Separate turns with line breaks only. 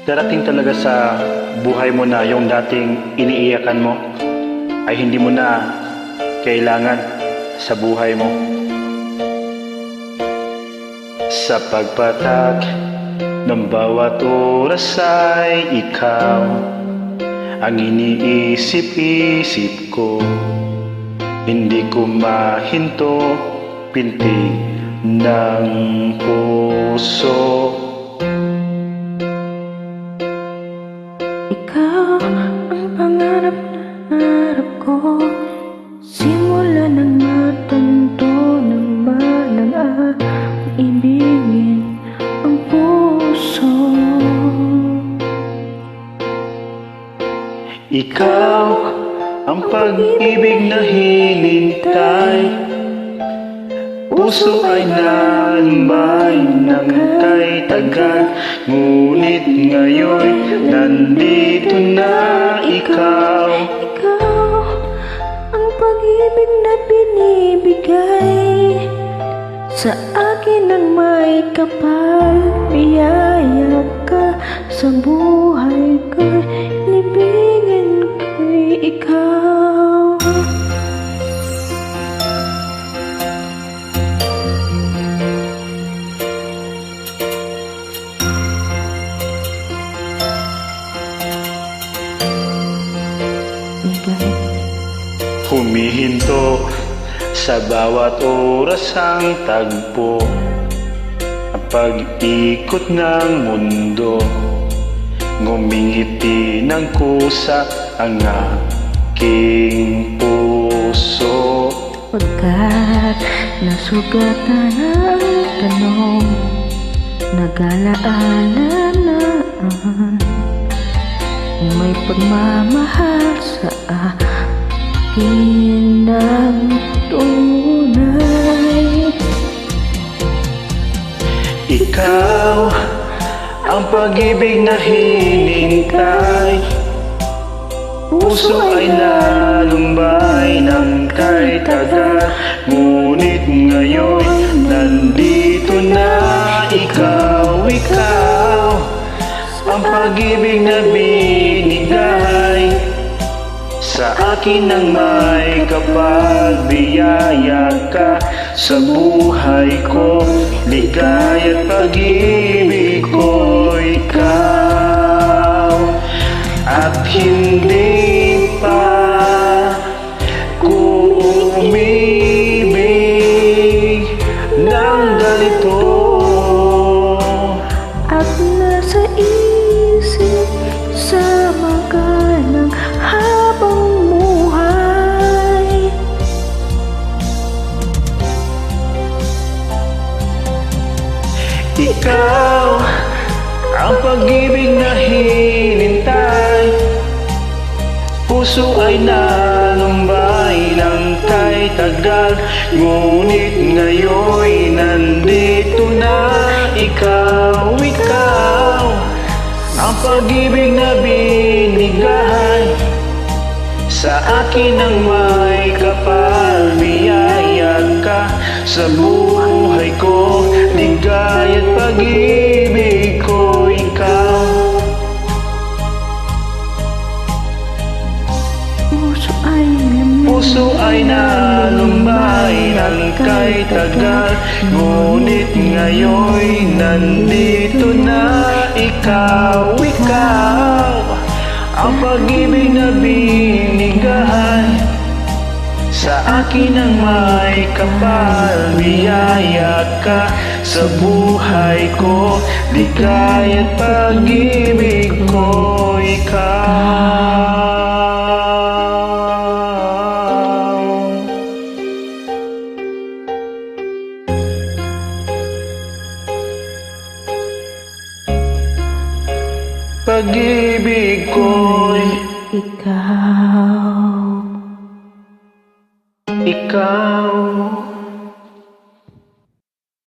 Darating talaga sa buhay mo na yung dating iniiyakan mo ay hindi mo na kailangan sa buhay mo. Sa pagpatak ng bawat oras ay ikaw ang iniisip-isip ko. Hindi ko mahinto pintig ng puso.
Ikaw ang pangarap na harap ko, simula nang matanto ng balang ibigin ang puso.
Ikaw ang pag-ibig na hinintay, puso ay nalumbay ng kay tagal. Ngunit ngayon nandito na ikaw.
Ikaw ang pag-ibig na binibigay sa akin ng may kapal. Biyaya ka sa buhay ko, libingin ko'y ikaw.
Humihinto sa bawat oras ang tagpo, ang pag-ikot ng mundo. Ngumingiti ng kusa ang aking puso.
Pagkat nasugatan ang tanong, nag-alaala na kung may pagmamahal sa akin ng tunay.
Ikaw ang pag-ibig na hinintay, puso ay nalumbay ng kay tagal. Ngunit ngayon nandito na ikaw. Ikaw ang pag-ibig na binigay sa akin ng may kapal. Biyaya ka sa buhay ko, ligaya at pag-ibig ko ikaw. At hindi pa ko umibig ng ganito.
At nasa isip sama ka ng habang buhay.
Ikaw ang pag-ibig na hinintay, puso ay nalumbay ng kay tagal. Ngunit ngayon nandito na ikaw. Ikaw ang pag-ibig na binigay sa akin ng may kapal. Biyaya ka sa buhay ko, ligaya at pag-ibig ko ikaw. Puso ay nalumbay ng kay tagal. Ngunit ngayon nandito na ikaw. Ikaw ang pag-ibig na binigay sa akin ng may kapal. Biyaya ka sa buhay ko, ligaya at pag-ibig ko ikaw. Pag-ibig ko'y
Ikaw.
ikaw.